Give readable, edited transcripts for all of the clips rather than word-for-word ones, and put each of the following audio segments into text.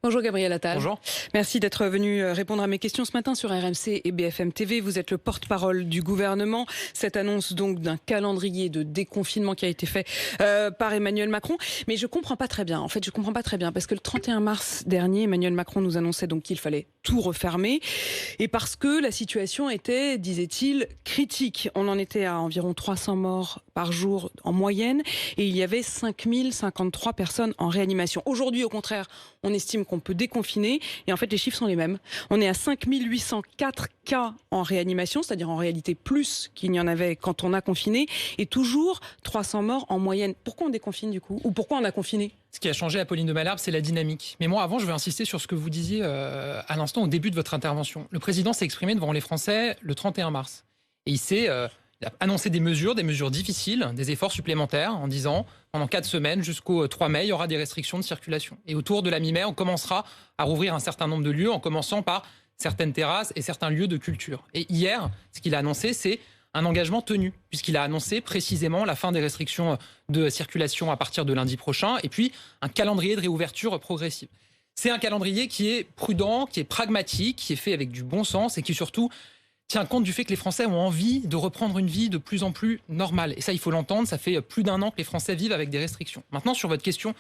Bonjour Gabriel Attal. Bonjour. Merci d'être venu répondre à mes questions ce matin sur RMC et BFM TV. Vous êtes le porte-parole du gouvernement. Cette annonce donc d'un calendrier de déconfinement qui a été fait par Emmanuel Macron. Mais je comprends pas très bien. En fait, je comprends pas très bien parce que le 31 mars dernier, Emmanuel Macron nous annonçait donc qu'il fallait tout refermer et parce que la situation était, disait-il, critique. On en était à environ 300 morts par jour en moyenne et il y avait 5053 personnes en réanimation. Aujourd'hui, au contraire, on estime qu'on peut déconfiner et en fait les chiffres sont les mêmes. On est à 5804 cas en réanimation, c'est-à-dire en réalité plus qu'il n'y en avait quand on a confiné et toujours 300 morts en moyenne. Pourquoi on déconfine du coup ? Ou pourquoi on a confiné ? Ce qui a changé, Apolline de Malherbe, c'est la dynamique. Mais moi, avant, je vais insister sur ce que vous disiez à l'instant, au début de votre intervention. Le président s'est exprimé devant les Français le 31 mars. Et il a annoncé des mesures difficiles, des efforts supplémentaires, en disant, pendant 4 semaines, jusqu'au 3 mai, il y aura des restrictions de circulation. Et autour de la mi-mai, on commencera à rouvrir un certain nombre de lieux, en commençant par certaines terrasses et certains lieux de culture. Et hier, ce qu'il a annoncé, c'est un engagement tenu, puisqu'il a annoncé précisément la fin des restrictions de circulation à partir de lundi prochain, et puis un calendrier de réouverture progressive. C'est un calendrier qui est prudent, qui est pragmatique, qui est fait avec du bon sens, et qui surtout tient compte du fait que les Français ont envie de reprendre une vie de plus en plus normale. Et ça, il faut l'entendre, ça fait plus d'1 an que les Français vivent avec des restrictions. Maintenant, sur votre question,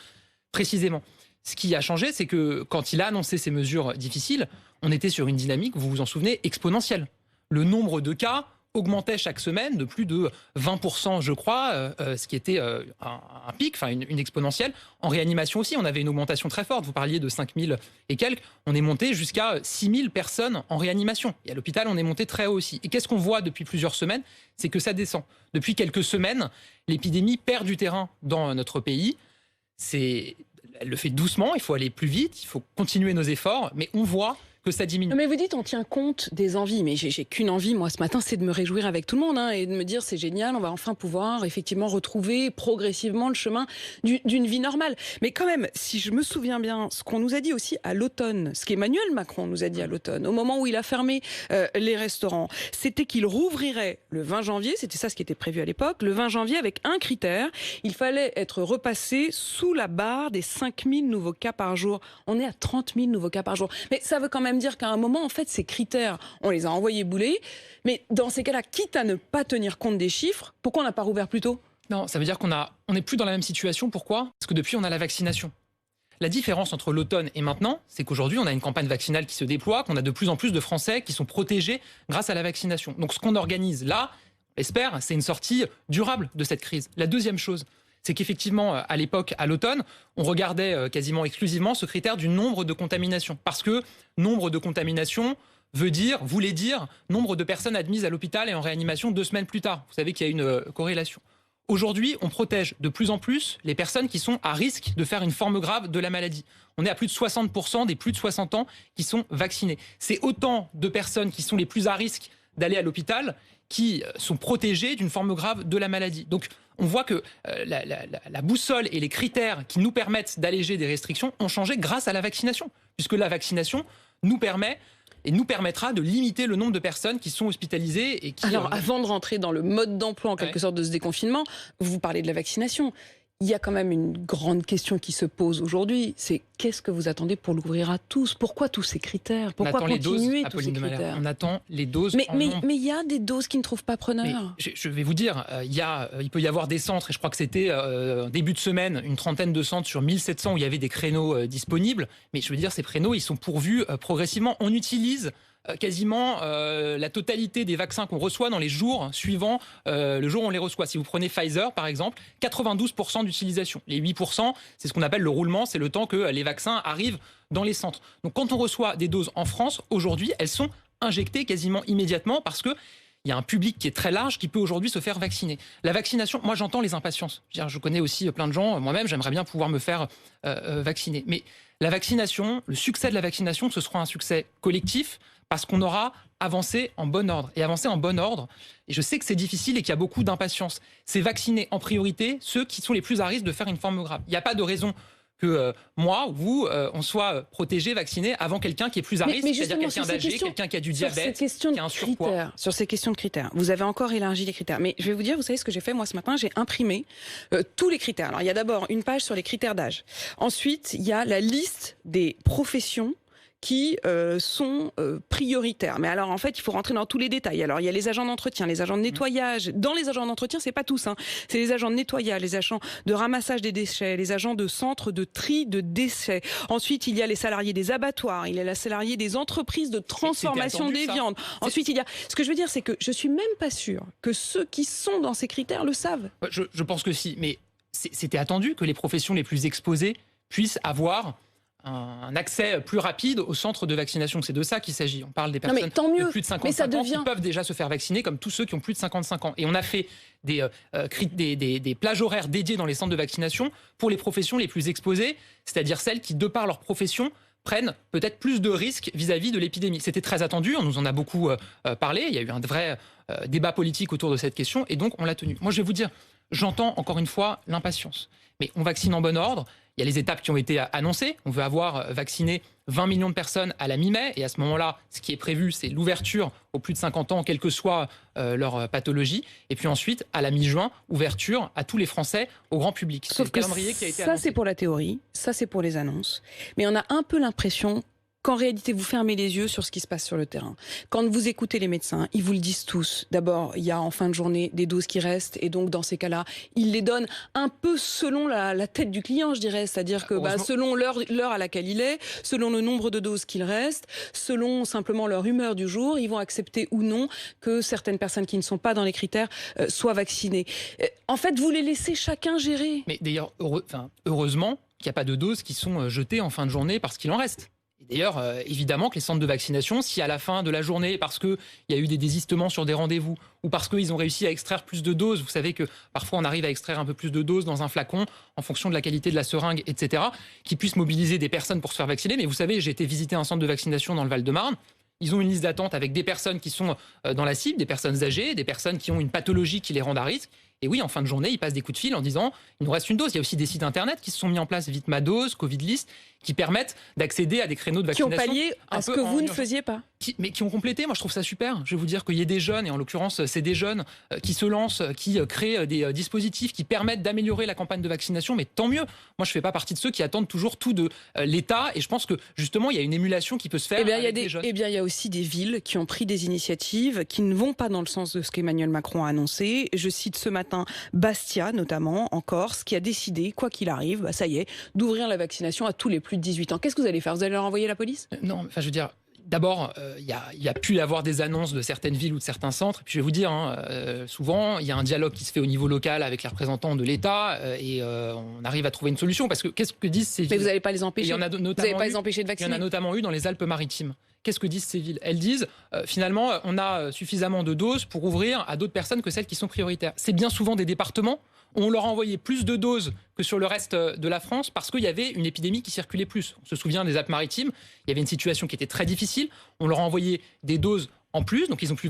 précisément, ce qui a changé, c'est que quand il a annoncé ces mesures difficiles, on était sur une dynamique, vous vous en souvenez, exponentielle. Le nombre de cas augmentait chaque semaine de plus de 20%, je crois, ce qui était un pic, enfin une exponentielle. En réanimation aussi, on avait une augmentation très forte. Vous parliez de 5000 et quelques. On est monté jusqu'à 6000 personnes en réanimation. Et à l'hôpital, on est monté très haut aussi. Et qu'est-ce qu'on voit depuis plusieurs semaines ? C'est que ça descend. Depuis quelques semaines, l'épidémie perd du terrain dans notre pays. Elle le fait doucement, il faut aller plus vite, il faut continuer nos efforts, mais on voit que ça diminue. Mais vous dites on tient compte des envies, mais j'ai qu'une envie moi ce matin, c'est de me réjouir avec tout le monde et de me dire c'est génial, on va enfin pouvoir effectivement retrouver progressivement le chemin d'une vie normale. Mais quand même, si je me souviens bien, ce qu'on nous a dit aussi à l'automne, ce qu'Emmanuel Macron nous a dit à l'automne, au moment où il a fermé les restaurants, c'était qu'il rouvrirait le 20 janvier, c'était ça ce qui était prévu à l'époque, le 20 janvier avec un critère, il fallait être repassé sous la barre des 5000 nouveaux cas par jour. On est à 30 000 nouveaux cas par jour. Mais ça veut quand même dire qu'à un moment, en fait, ces critères, on les a envoyés bouler. Mais dans ces cas-là, quitte à ne pas tenir compte des chiffres, pourquoi on n'a pas rouvert plus tôt ? Non, ça veut dire qu'on n'est plus dans la même situation. Pourquoi ? Parce que depuis, on a la vaccination. La différence entre l'automne et maintenant, c'est qu'aujourd'hui, on a une campagne vaccinale qui se déploie, qu'on a de plus en plus de Français qui sont protégés grâce à la vaccination. Donc, ce qu'on organise là, j'espère, c'est une sortie durable de cette crise. La deuxième chose, c'est qu'effectivement, à l'époque, à l'automne, on regardait quasiment exclusivement ce critère du nombre de contaminations. Parce que nombre de contaminations voulait dire nombre de personnes admises à l'hôpital et en réanimation 2 semaines plus tard. Vous savez qu'il y a une corrélation. Aujourd'hui, on protège de plus en plus les personnes qui sont à risque de faire une forme grave de la maladie. On est à plus de 60% des plus de 60 ans qui sont vaccinés. C'est autant de personnes qui sont les plus à risque d'aller à l'hôpital qui sont protégées d'une forme grave de la maladie. Donc, on voit que la boussole et les critères qui nous permettent d'alléger des restrictions ont changé grâce à la vaccination, puisque la vaccination nous permet et nous permettra de limiter le nombre de personnes qui sont hospitalisées. Et qui, alors, avant de rentrer dans le mode d'emploi, en quelque sorte, de ce déconfinement, vous parlez de la vaccination. Il y a quand même une grande question qui se pose aujourd'hui, c'est qu'est-ce que vous attendez pour l'ouvrir à tous ? Pourquoi tous ces critères ? Pourquoi continuer tous ces critères ? On attend les doses mais il y a des doses qui ne trouvent pas preneur. Je vais vous dire, il peut y avoir des centres, et je crois que c'était début de semaine, une trentaine de centres sur 1700 où il y avait des créneaux disponibles. Mais je veux dire, ces créneaux, ils sont pourvus progressivement. On utilise quasiment la totalité des vaccins qu'on reçoit dans les jours suivants le jour où on les reçoit. Si vous prenez Pfizer, par exemple, 92% d'utilisation. Les 8%, c'est ce qu'on appelle le roulement, c'est le temps que les vaccins arrivent dans les centres. Donc quand on reçoit des doses en France, aujourd'hui, elles sont injectées quasiment immédiatement parce que il y a un public qui est très large qui peut aujourd'hui se faire vacciner. La vaccination, moi j'entends les impatiences. Je connais aussi plein de gens, moi-même j'aimerais bien pouvoir me faire vacciner. Mais la vaccination, le succès de la vaccination, ce sera un succès collectif parce qu'on aura avancé en bon ordre. Et avancer en bon ordre, et je sais que c'est difficile et qu'il y a beaucoup d'impatience, c'est vacciner en priorité ceux qui sont les plus à risque de faire une forme grave. Il n'y a pas de raison que moi ou vous, on soit protégé, vacciné avant quelqu'un qui est plus à risque, c'est-à-dire quelqu'un d'âgé, quelqu'un qui a du diabète, qui a un surpoids. Sur ces questions de critères, vous avez encore élargi les critères. Mais je vais vous dire, vous savez ce que j'ai fait moi ce matin? J'ai imprimé tous les critères. Alors il y a d'abord une page sur les critères d'âge. Ensuite, il y a la liste des professions qui sont prioritaires. Mais alors, en fait, il faut rentrer dans tous les détails. Alors, il y a les agents d'entretien, les agents de nettoyage. Dans les agents d'entretien, c'est pas tous, hein. C'est les agents de nettoyage, les agents de ramassage des déchets, les agents de centre de tri de déchets. Ensuite, il y a les salariés des abattoirs, il y a les salariés des entreprises de transformation des viandes. Ensuite, il y a... Ce que je veux dire, c'est que je suis même pas sûre que ceux qui sont dans ces critères le savent. Je pense que si, mais c'était attendu que les professions les plus exposées puissent avoir un accès plus rapide au centre de vaccination. C'est de ça qu'il s'agit. On parle des personnes de plus de 55 ans qui peuvent déjà se faire vacciner, comme tous ceux qui ont plus de 55 ans. Et on a fait des plages horaires dédiées dans les centres de vaccination pour les professions les plus exposées, c'est-à-dire celles qui, de par leur profession, prennent peut-être plus de risques vis-à-vis de l'épidémie. C'était très attendu, on nous en a beaucoup parlé, il y a eu un vrai débat politique autour de cette question, et donc on l'a tenu. Moi, je vais vous dire, j'entends encore une fois l'impatience, mais on vaccine en bon ordre. Il y a les étapes qui ont été annoncées. On veut avoir vacciné 20 millions de personnes à la mi-mai. Et à ce moment-là, ce qui est prévu, c'est l'ouverture aux plus de 50 ans, quelle que soit leur pathologie. Et puis ensuite, à la mi-juin, ouverture à tous les Français, au grand public. Sauf que calendrier qui a été annoncé. Ça, c'est pour la théorie. Ça, c'est pour les annonces. Mais on a un peu l'impression qu'en réalité, vous fermez les yeux sur ce qui se passe sur le terrain. Quand vous écoutez les médecins, ils vous le disent tous. D'abord, il y a en fin de journée des doses qui restent, et donc dans ces cas-là, ils les donnent un peu selon la tête du client, je dirais. C'est-à-dire que selon l'heure à laquelle il est, selon le nombre de doses qu'il reste, selon simplement leur humeur du jour, ils vont accepter ou non que certaines personnes qui ne sont pas dans les critères soient vaccinées. En fait, vous les laissez chacun gérer. Mais d'ailleurs, heureusement qu'il n'y a pas de doses qui sont jetées en fin de journée parce qu'il en reste. D'ailleurs, évidemment que les centres de vaccination, si à la fin de la journée, parce qu'il y a eu des désistements sur des rendez-vous, ou parce qu'ils ont réussi à extraire plus de doses, vous savez que parfois on arrive à extraire un peu plus de doses dans un flacon, en fonction de la qualité de la seringue, etc., qui puissent mobiliser des personnes pour se faire vacciner. Mais vous savez, j'ai été visiter un centre de vaccination dans le Val-de-Marne. Ils ont une liste d'attente avec des personnes qui sont dans la cible, des personnes âgées, des personnes qui ont une pathologie qui les rend à risque. Et oui, en fin de journée, ils passent des coups de fil en disant il nous reste une dose. Il y a aussi des sites internet qui se sont mis en place, Vite ma dose, Covid List, qui permettent d'accéder à des créneaux de vaccination. Qui ont pallié à ce que vous ne faisiez pas. Mais qui ont complété. Moi, je trouve ça super. Je vais vous dire qu'il y ait des jeunes, et en l'occurrence, c'est des jeunes qui se lancent, qui créent des dispositifs qui permettent d'améliorer la campagne de vaccination. Mais tant mieux. Moi, je ne fais pas partie de ceux qui attendent toujours tout de l'État. Et je pense que, justement, il y a une émulation qui peut se faire avec des jeunes. Eh bien, il y a aussi des villes qui ont pris des initiatives qui ne vont pas dans le sens de ce qu'Emmanuel Macron a annoncé. Je cite ce matin Bastia, notamment, en Corse, qui a décidé, quoi qu'il arrive, ça y est, d'ouvrir la vaccination à tous les plus de 18 ans. Qu'est-ce que vous allez faire? Vous allez leur envoyer la police? Non, enfin, je veux dire... D'abord, il y a pu y avoir des annonces de certaines villes ou de certains centres. Et puis je vais vous dire, souvent, il y a un dialogue qui se fait au niveau local avec les représentants de l'État et on arrive à trouver une solution. Parce que qu'est-ce que disent ces villes? Mais vous n'allez pas les empêcher. Vous n'allez pas les empêcher de vacciner. Il y en a notamment eu dans les Alpes-Maritimes. Qu'est-ce que disent ces villes? Elles disent, finalement, on a suffisamment de doses pour ouvrir à d'autres personnes que celles qui sont prioritaires. C'est bien souvent des départements. On leur a envoyé plus de doses que sur le reste de la France parce qu'il y avait une épidémie qui circulait plus. On se souvient des Alpes-Maritimes, il y avait une situation qui était très difficile. On leur a envoyé des doses en plus, donc ils ont pu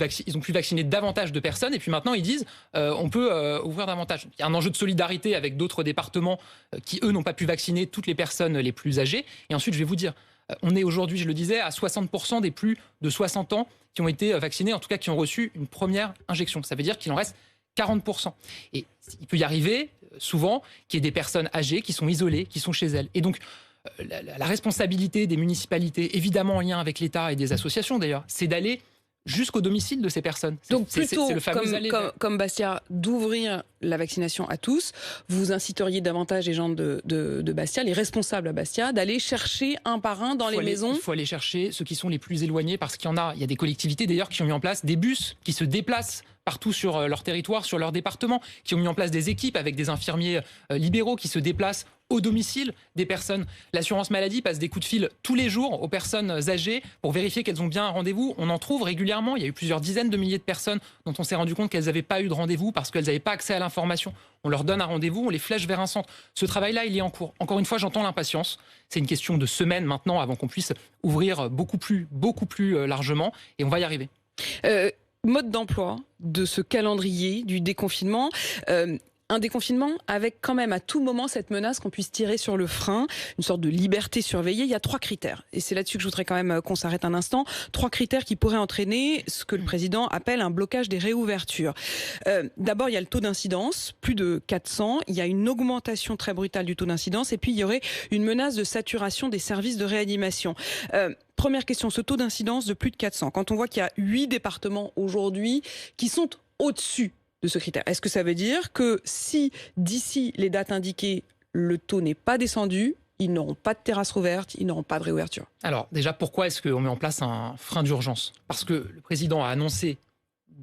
vacciner davantage de personnes. Et puis maintenant, ils disent on peut ouvrir davantage. Il y a un enjeu de solidarité avec d'autres départements qui, eux, n'ont pas pu vacciner toutes les personnes les plus âgées. Et ensuite, je vais vous dire, on est aujourd'hui, je le disais, à 60% des plus de 60 ans qui ont été vaccinés, en tout cas qui ont reçu une première injection. Ça veut dire qu'il en reste 40%. Et il peut y arriver, souvent, qu'il y ait des personnes âgées qui sont isolées, qui sont chez elles. Et donc, la responsabilité des municipalités, évidemment en lien avec l'État et des associations d'ailleurs, c'est d'aller jusqu'au domicile de ces personnes. Donc plutôt, comme Bastia, d'ouvrir la vaccination à tous, vous inciteriez davantage les gens de Bastia, les responsables à Bastia, d'aller chercher un par un dans les maisons. Il faut aller chercher ceux qui sont les plus éloignés parce qu'il y a des collectivités d'ailleurs qui ont mis en place des bus qui se déplacent partout sur leur territoire, sur leur département, qui ont mis en place des équipes avec des infirmiers libéraux qui se déplacent au domicile des personnes. L'assurance maladie passe des coups de fil tous les jours aux personnes âgées pour vérifier qu'elles ont bien un rendez-vous. On en trouve régulièrement. Il y a eu plusieurs dizaines de milliers de personnes dont on s'est rendu compte qu'elles n'avaient pas eu de rendez-vous parce qu'elles n'avaient pas accès à l'information. On leur donne un rendez-vous, on les flèche vers un centre. Ce travail-là, il est en cours. Encore une fois, j'entends l'impatience. C'est une question de semaines maintenant avant qu'on puisse ouvrir beaucoup plus largement et on va y arriver. Mode d'emploi de ce calendrier du déconfinement. Un déconfinement avec quand même à tout moment cette menace qu'on puisse tirer sur le frein, une sorte de liberté surveillée. Il y a 3 critères. Et c'est là-dessus que je voudrais quand même qu'on s'arrête un instant. 3 critères qui pourraient entraîner ce que le président appelle un blocage des réouvertures. D'abord, il y a le taux d'incidence, plus de 400. Il y a une augmentation très brutale du taux d'incidence. Et puis, il y aurait une menace de saturation des services de réanimation. Première question, ce taux d'incidence de plus de 400. Quand on voit qu'il y a 8 départements aujourd'hui qui sont au-dessus de ce critère, est-ce que ça veut dire que si d'ici les dates indiquées, le taux n'est pas descendu, ils n'auront pas de terrasse rouverte, ils n'auront pas de réouverture? Alors déjà, pourquoi est-ce qu'on met en place un frein d'urgence? Parce que le président a annoncé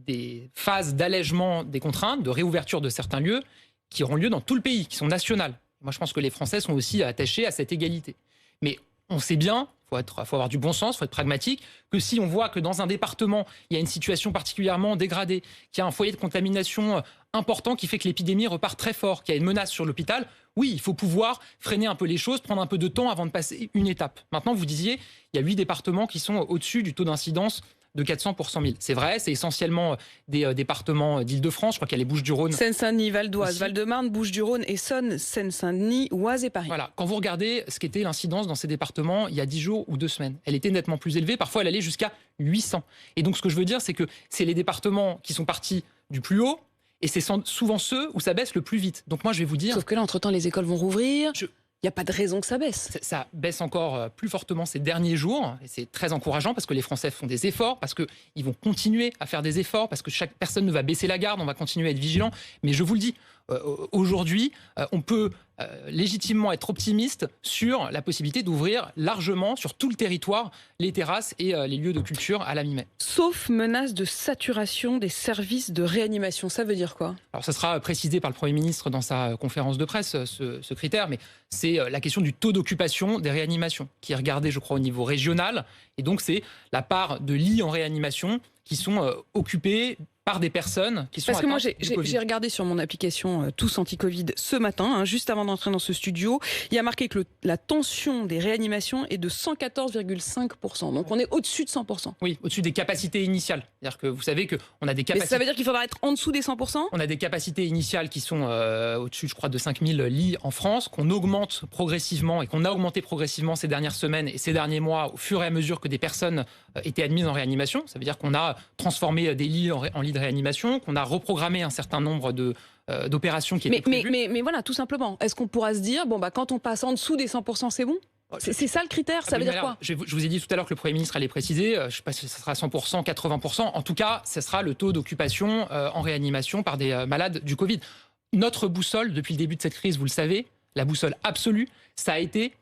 des phases d'allègement des contraintes, de réouverture de certains lieux qui auront lieu dans tout le pays, qui sont nationales. Moi, je pense que les Français sont aussi attachés à cette égalité. Mais on sait bien, il faut avoir du bon sens, il faut être pragmatique, que si on voit que dans un département, il y a une situation particulièrement dégradée, qu'il y a un foyer de contamination important qui fait que l'épidémie repart très fort, qu'il y a une menace sur l'hôpital, oui, il faut pouvoir freiner un peu les choses, prendre un peu de temps avant de passer une étape. Maintenant, vous disiez, il y a 8 départements qui sont au-dessus du taux d'incidence de 400 pour 100 000. C'est vrai, c'est essentiellement des départements d'Île-de-France. Je crois qu'il y a les Bouches-du-Rhône. Seine-Saint-Denis, Val d'Oise, Val-de-Marne, Bouches-du-Rhône, Essonne, Seine-Saint-Denis, Oise et Paris. Voilà. Quand vous regardez ce qu'était l'incidence dans ces départements il y a 10 jours ou 2 semaines, elle était nettement plus élevée. Parfois, elle allait jusqu'à 800. Et donc, ce que je veux dire, c'est que c'est les départements qui sont partis du plus haut et c'est souvent ceux où ça baisse le plus vite. Donc moi, je vais vous dire... Sauf que là, entre-temps, les écoles vont rouvrir. Il n'y a pas de raison que ça baisse. Ça baisse encore plus fortement ces derniers jours. Et c'est très encourageant parce que les Français font des efforts, parce qu'ils vont continuer à faire des efforts, parce que chaque personne ne va baisser la garde, on va continuer à être vigilant. Mais je vous le dis, aujourd'hui, on peut légitimement être optimiste sur la possibilité d'ouvrir largement sur tout le territoire les terrasses et les lieux de culture à la mi-mai. Sauf menace de saturation des services de réanimation. Ça veut dire quoi? Alors ça sera précisé par le Premier ministre dans sa conférence de presse, ce critère, mais c'est la question du taux d'occupation des réanimations qui est regardé, je crois, au niveau régional. Et donc c'est la part de lits en réanimation qui sont occupés par des personnes qui sont atteintes. Parce que moi, j'ai Covid. regardé sur mon application Tous Anti-Covid ce matin, juste avant d'entrer dans ce studio. Il y a marqué que la tension des réanimations est de 114,5%. Donc on est au-dessus de 100%. Oui, au-dessus des capacités initiales. C'est-à-dire que vous savez qu'on a des capacités... Mais ça veut dire qu'il faudra être en dessous des 100%? On a des capacités initiales qui sont au-dessus, je crois, de 5000 lits en France, qu'on augmente progressivement et qu'on a augmenté progressivement ces dernières semaines et ces derniers mois au fur et à mesure que des personnes étaient admises en réanimation. Ça veut dire qu'on a transformé des lits en lits de réanimation, qu'on a reprogrammé un certain nombre d'opérations qui étaient prévues. Mais voilà, tout simplement. Est-ce qu'on pourra se dire, bon, bah, quand on passe en dessous des 100%, c'est bon? C'est ça le critère? Ça veut dire quoi? Je vous ai dit tout à l'heure que le Premier ministre allait préciser, je ne sais pas si ce sera 100%, 80%, en tout cas, ce sera le taux d'occupation en réanimation par des malades du Covid. Notre boussole, depuis le début de cette crise, vous le savez, la boussole absolue, ça a été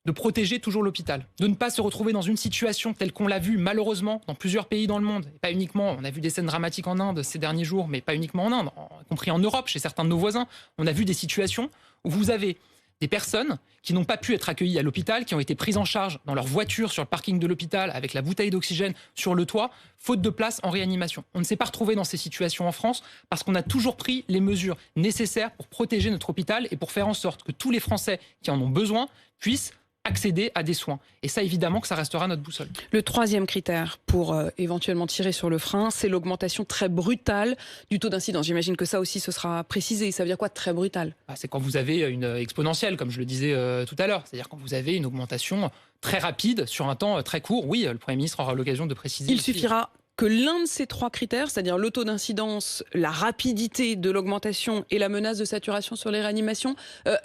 de protéger toujours l'hôpital, de ne pas se retrouver dans une situation telle qu'on l'a vu malheureusement dans plusieurs pays dans le monde, et pas uniquement, on a vu des scènes dramatiques en Inde ces derniers jours, mais pas uniquement en Inde, y compris en Europe, chez certains de nos voisins, on a vu des situations où vous avez des personnes qui n'ont pas pu être accueillies à l'hôpital, qui ont été prises en charge dans leur voiture sur le parking de l'hôpital avec la bouteille d'oxygène sur le toit, faute de place en réanimation. On ne s'est pas retrouvé dans ces situations en France parce qu'on a toujours pris les mesures nécessaires pour protéger notre hôpital et pour faire en sorte que tous les Français qui en ont besoin puissent accéder à des soins. Et ça, évidemment, que ça restera notre boussole. Le troisième critère pour éventuellement tirer sur le frein, c'est l'augmentation très brutale du taux d'incidence. J'imagine que ça aussi, ce sera précisé. Ça veut dire quoi, très brutal? C'est quand vous avez une exponentielle, comme je le disais tout à l'heure. C'est-à-dire quand vous avez une augmentation très rapide sur un temps très court. Oui, le Premier ministre aura l'occasion de préciser. Il suffira que l'un de ces 3 critères, c'est-à-dire le taux d'incidence, la rapidité de l'augmentation et la menace de saturation sur les réanimations,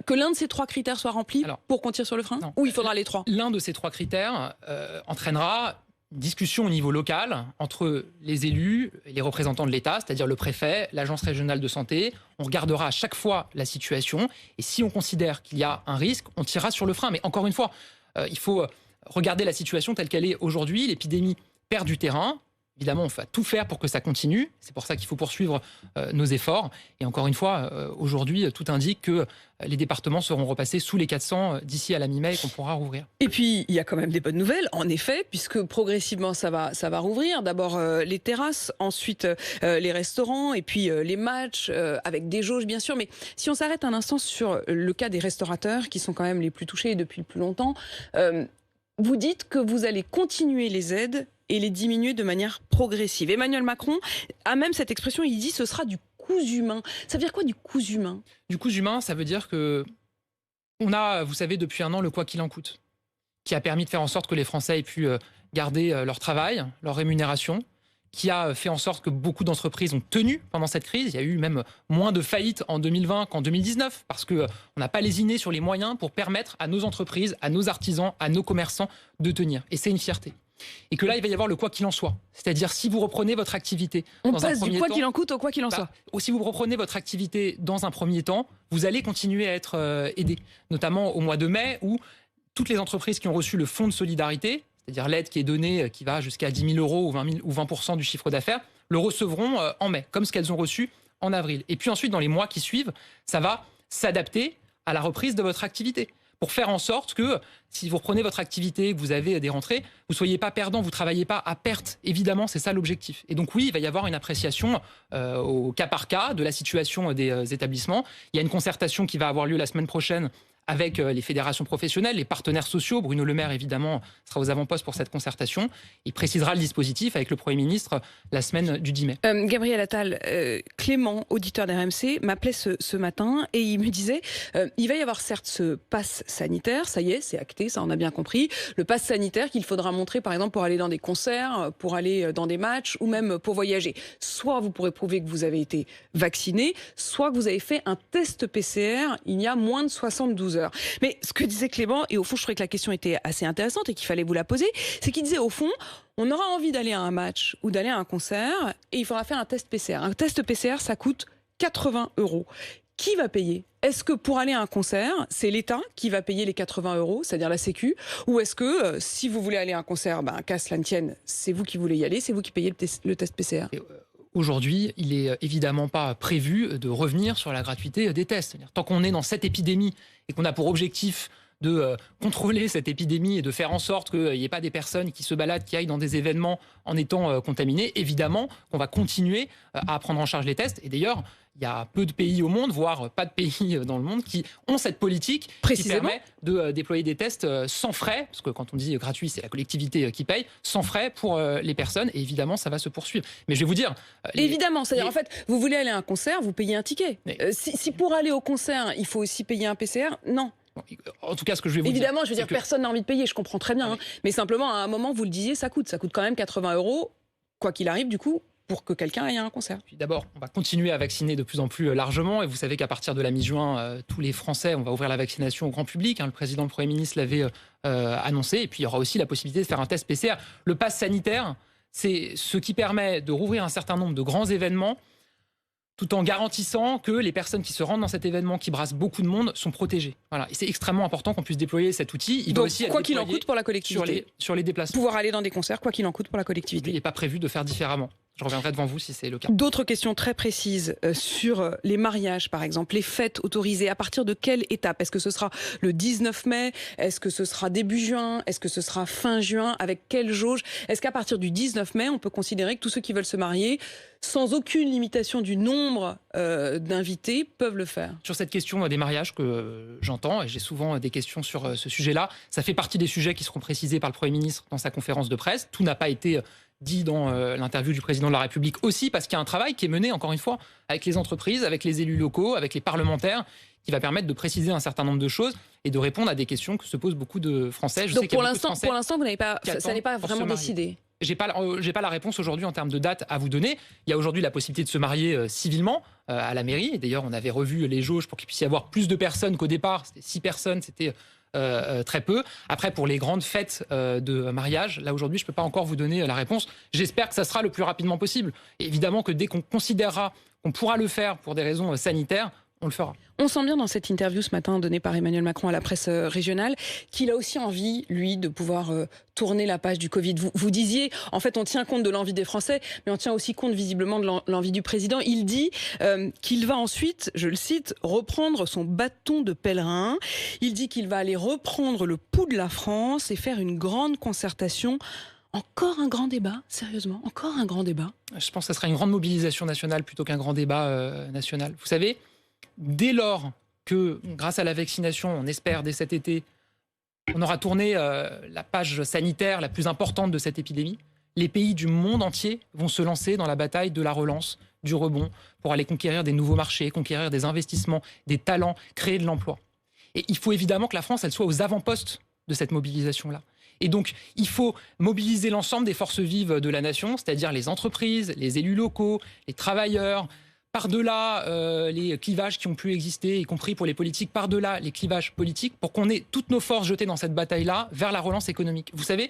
que l'un de ces 3 critères soit rempli pour qu'on tire sur le frein? Non. Ou il faudra les 3? L'un de ces 3 critères entraînera une discussion au niveau local entre les élus et les représentants de l'État, c'est-à-dire le préfet, l'agence régionale de santé. On regardera à chaque fois la situation et si on considère qu'il y a un risque, on tirera sur le frein. Mais encore une fois, il faut regarder la situation telle qu'elle est aujourd'hui. L'épidémie perd du terrain. Évidemment, on va tout faire pour que ça continue. C'est pour ça qu'il faut poursuivre nos efforts. Et encore une fois, aujourd'hui, tout indique que les départements seront repassés sous les 400 d'ici à la mi-mai et qu'on pourra rouvrir. Et puis, il y a quand même des bonnes nouvelles, en effet, puisque progressivement, ça va rouvrir. D'abord les terrasses, ensuite les restaurants, et puis les matchs, avec des jauges, bien sûr. Mais si on s'arrête un instant sur le cas des restaurateurs, qui sont quand même les plus touchés depuis le plus longtemps, vous dites que vous allez continuer les aides et les diminuer de manière progressive. Emmanuel Macron a même cette expression, il dit ce sera du coûts humains. Ça veut dire quoi du coût humain? Du coût humain, ça veut dire que on a, vous savez, depuis un an, le quoi qu'il en coûte, qui a permis de faire en sorte que les Français aient pu garder leur travail, leur rémunération, qui a fait en sorte que beaucoup d'entreprises ont tenu pendant cette crise. Il y a eu même moins de faillites en 2020 qu'en 2019, parce qu'on n'a pas lésiné sur les moyens pour permettre à nos entreprises, à nos artisans, à nos commerçants de tenir. Et c'est une fierté. Et que là, il va y avoir le quoi qu'il en soit. C'est-à-dire, si vous reprenez votre activité... On passe du quoi qu'il en coûte au quoi qu'il en soit. Si vous reprenez votre activité dans un premier temps, vous allez continuer à être aidé. Notamment au mois de mai, où toutes les entreprises qui ont reçu le fonds de solidarité, c'est-à-dire l'aide qui est donnée, qui va jusqu'à 10 000 euros ou 20% du chiffre d'affaires, le recevront en mai, comme ce qu'elles ont reçu en avril. Et puis ensuite, dans les mois qui suivent, ça va s'adapter à la reprise de votre activité, pour faire en sorte que, si vous reprenez votre activité, que vous avez des rentrées, vous ne soyez pas perdant, vous ne travaillez pas à perte. Évidemment, c'est ça l'objectif. Et donc oui, il va y avoir une appréciation au cas par cas de la situation des établissements. Il y a une concertation qui va avoir lieu la semaine prochaine avec les fédérations professionnelles, les partenaires sociaux. Bruno Le Maire, évidemment, sera aux avant-postes pour cette concertation. Il précisera le dispositif avec le Premier ministre la semaine du 10 mai. Gabriel Attal, Clément, auditeur d'RMC, m'appelait ce matin et il me disait il va y avoir certes ce pass sanitaire, ça y est, c'est acté, ça on a bien compris. Le pass sanitaire qu'il faudra montrer, par exemple, pour aller dans des concerts, pour aller dans des matchs ou même pour voyager. Soit vous pourrez prouver que vous avez été vacciné, soit que vous avez fait un test PCR il y a moins de 72 heures. Mais ce que disait Clément, et au fond je trouvais que la question était assez intéressante et qu'il fallait vous la poser, c'est qu'il disait au fond, on aura envie d'aller à un match ou d'aller à un concert et il faudra faire un test PCR. Un test PCR, ça coûte 80 euros. Qui va payer? Est-ce que pour aller à un concert, c'est l'État qui va payer les 80 euros, c'est-à-dire la Sécu? Ou est-ce que si vous voulez aller à un concert, qu'à cela ne tienne, c'est vous qui voulez y aller, c'est vous qui payez le test PCR? Aujourd'hui, il n'est évidemment pas prévu de revenir sur la gratuité des tests. C'est-à-dire, tant qu'on est dans cette épidémie et qu'on a pour objectif de contrôler cette épidémie et de faire en sorte qu'il n'y ait pas des personnes qui se baladent, qui aillent dans des événements en étant contaminées, évidemment qu'on va continuer à prendre en charge les tests. Et d'ailleurs, il y a peu de pays au monde, voire pas de pays dans le monde, qui ont cette politique qui permet de déployer des tests sans frais, parce que quand on dit gratuit, c'est la collectivité qui paye, sans frais pour les personnes. Et évidemment, ça va se poursuivre. Mais je vais vous dire... Évidemment, c'est-à-dire en fait, vous voulez aller à un concert, vous payez un ticket. Si pour aller au concert, il faut aussi payer un PCR, non. En tout cas, ce que je vais vous évidemment, dire... je veux dire, personne n'a envie de payer, je comprends très bien. Mais simplement, à un moment, vous le disiez, ça coûte quand même 80 euros, quoi qu'il arrive, du coup, pour que quelqu'un aille à un concert. D'abord, on va continuer à vacciner de plus en plus largement. Et vous savez qu'à partir de la mi-juin, tous les Français, on va ouvrir la vaccination au grand public. Le président, le Premier ministre l'avait annoncé. Et puis, il y aura aussi la possibilité de faire un test PCR. Le pass sanitaire, c'est ce qui permet de rouvrir un certain nombre de grands événements, tout en garantissant que les personnes qui se rendent dans cet événement, qui brasse beaucoup de monde, sont protégées. Voilà. Et c'est extrêmement important qu'on puisse déployer cet outil. Il doit aussi quoi qu'il en coûte pour la collectivité. Sur les déplacements. Pouvoir aller dans des concerts, quoi qu'il en coûte pour la collectivité. Il n'est pas prévu de faire différemment. Je reviendrai devant vous si c'est le cas. D'autres questions très précises sur les mariages, par exemple, les fêtes autorisées. À partir de quelle étape? Est-ce que ce sera le 19 mai? Est-ce que ce sera début juin? Est-ce que ce sera fin juin? Avec quelle jauge? Est-ce qu'à partir du 19 mai, on peut considérer que tous ceux qui veulent se marier, sans aucune limitation du nombre d'invités, peuvent le faire? Sur cette question des mariages que j'entends, et j'ai souvent des questions sur ce sujet-là, ça fait partie des sujets qui seront précisés par le Premier ministre dans sa conférence de presse. Tout n'a pas été dit dans l'interview du président de la République aussi, parce qu'il y a un travail qui est mené, encore une fois, avec les entreprises, avec les élus locaux, avec les parlementaires, qui va permettre de préciser un certain nombre de choses et de répondre à des questions que se posent beaucoup de Français. Donc pour l'instant, vous n'avez pas, ça n'est pas vraiment décidé. J'ai pas la réponse aujourd'hui en termes de date à vous donner. Il y a aujourd'hui la possibilité de se marier civilement à la mairie. Et d'ailleurs, on avait revu les jauges pour qu'il puisse y avoir plus de personnes qu'au départ. C'était 6 personnes, c'était très peu. Après, pour les grandes fêtes de mariage, là aujourd'hui, je ne peux pas encore vous donner la réponse. J'espère que ça sera le plus rapidement possible. Et évidemment que dès qu'on considérera qu'on pourra le faire pour des raisons sanitaires, on le fera. On sent bien dans cette interview ce matin donnée par Emmanuel Macron à la presse régionale qu'il a aussi envie, lui, de pouvoir tourner la page du Covid. Vous disiez, en fait, on tient compte de l'envie des Français, mais on tient aussi compte visiblement de l'envie du président. Il dit qu'il va ensuite, je le cite, reprendre son bâton de pèlerin. Il dit qu'il va aller reprendre le pouls de la France et faire une grande concertation. Encore un grand débat, sérieusement, encore un grand débat. Je pense que ça sera une grande mobilisation nationale plutôt qu'un grand débat national. Vous savez, dès lors que, grâce à la vaccination, on espère dès cet été, on aura tourné la page sanitaire la plus importante de cette épidémie, les pays du monde entier vont se lancer dans la bataille de la relance du rebond, pour aller conquérir des nouveaux marchés, conquérir des investissements, des talents, créer de l'emploi. Et il faut évidemment que la France, elle soit aux avant-postes de cette mobilisation-là. Et donc, il faut mobiliser l'ensemble des forces vives de la nation, c'est-à-dire les entreprises, les élus locaux, les travailleurs, par-delà les clivages qui ont pu exister, y compris pour les politiques, par-delà les clivages politiques, pour qu'on ait toutes nos forces jetées dans cette bataille-là vers la relance économique. Vous savez,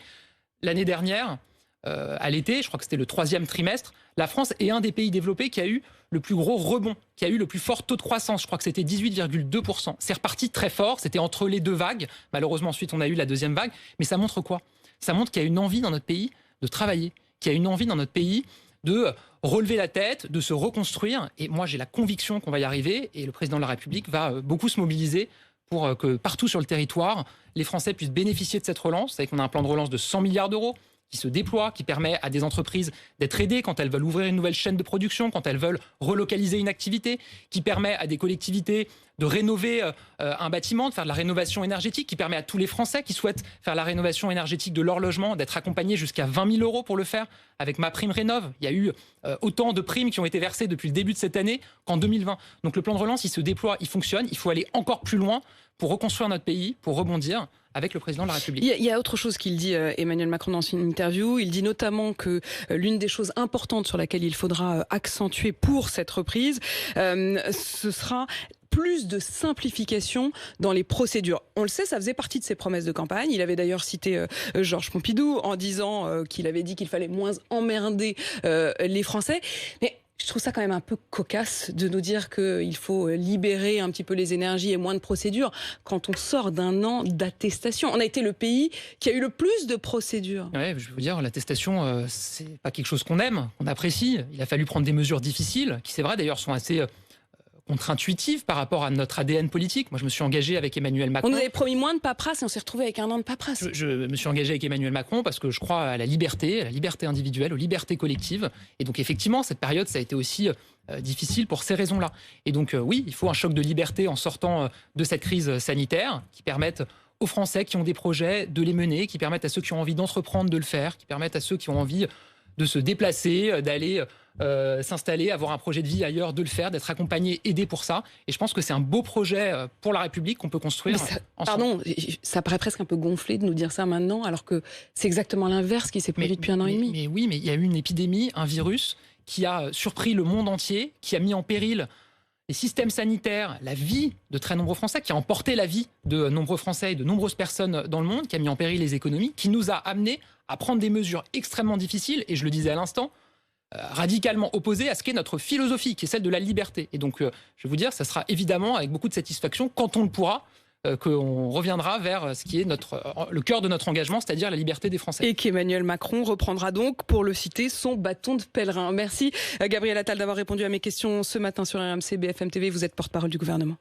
l'année dernière, à l'été, je crois que c'était le 3e trimestre, la France est un des pays développés qui a eu le plus gros rebond, qui a eu le plus fort taux de croissance. Je crois que c'était 18,2%. C'est reparti très fort, c'était entre les deux vagues. Malheureusement, ensuite, on a eu la deuxième vague. Mais ça montre quoi? Ça montre qu'il y a une envie dans notre pays de travailler, qu'il y a une envie dans notre pays de relever la tête, de se reconstruire. Et moi, j'ai la conviction qu'on va y arriver. Et le président de la République va beaucoup se mobiliser pour que partout sur le territoire, les Français puissent bénéficier de cette relance. Vous savez qu'on a un plan de relance de 100 milliards d'euros qui se déploie, qui permet à des entreprises d'être aidées quand elles veulent ouvrir une nouvelle chaîne de production, quand elles veulent relocaliser une activité, qui permet à des collectivités de rénover un bâtiment, de faire de la rénovation énergétique, qui permet à tous les Français qui souhaitent faire la rénovation énergétique de leur logement d'être accompagnés jusqu'à 20 000 euros pour le faire avec MaPrimeRénov'. Il y a eu autant de primes qui ont été versées depuis le début de cette année qu'en 2020. Donc le plan de relance, il se déploie, il fonctionne. Il faut aller encore plus loin pour reconstruire notre pays, pour rebondir avec le président de la République. Il y a autre chose qu'il dit, Emmanuel Macron, dans une interview. Il dit notamment que l'une des choses importantes sur laquelle il faudra accentuer pour cette reprise, ce sera plus de simplification dans les procédures. On le sait, ça faisait partie de ses promesses de campagne. Il avait d'ailleurs cité Georges Pompidou en disant qu'il avait dit qu'il fallait moins emmerder les Français. Mais je trouve ça quand même un peu cocasse de nous dire qu'il faut libérer un petit peu les énergies et moins de procédures quand on sort d'un an d'attestation. On a été le pays qui a eu le plus de procédures. Ouais, je veux dire, l'attestation, c'est pas quelque chose qu'on aime, qu'on apprécie. Il a fallu prendre des mesures difficiles, qui c'est vrai d'ailleurs sont assez contre-intuitives par rapport à notre ADN politique. Moi, je me suis engagé avec Emmanuel Macron. On nous avait promis moins de paperasse et on s'est retrouvé avec un an de paperasse. Je me suis engagé avec Emmanuel Macron parce que je crois à la liberté individuelle, aux libertés collectives. Et donc, effectivement, cette période, ça a été aussi difficile pour ces raisons-là. Et donc, oui, il faut un choc de liberté en sortant de cette crise sanitaire qui permette aux Français qui ont des projets de les mener, qui permettent à ceux qui ont envie d'entreprendre de le faire, qui permettent à ceux qui ont envie de se déplacer, d'aller s'installer, avoir un projet de vie ailleurs, de le faire, d'être accompagné, aidé pour ça. Et je pense que c'est un beau projet pour la République qu'on peut construire ensemble. Pardon, ça paraît presque un peu gonflé de nous dire ça maintenant, alors que c'est exactement l'inverse qui s'est produit depuis un an et demi. Mais oui, mais il y a eu une épidémie, un virus qui a surpris le monde entier, qui a mis en péril les systèmes sanitaires, la vie de très nombreux Français, qui a emporté la vie de nombreux Français et de nombreuses personnes dans le monde, qui a mis en péril les économies, qui nous a amenés à prendre des mesures extrêmement difficiles, et je le disais à l'instant, radicalement opposées à ce qu'est notre philosophie, qui est celle de la liberté. Et donc, je vais vous dire, ça sera évidemment avec beaucoup de satisfaction, quand on le pourra, qu'on reviendra vers ce qui est le cœur de notre engagement, c'est-à-dire la liberté des Français. Et qu'Emmanuel Macron reprendra donc, pour le citer, son bâton de pèlerin. Merci Gabriel Attal d'avoir répondu à mes questions ce matin sur RMC BFM TV. Vous êtes porte-parole du gouvernement.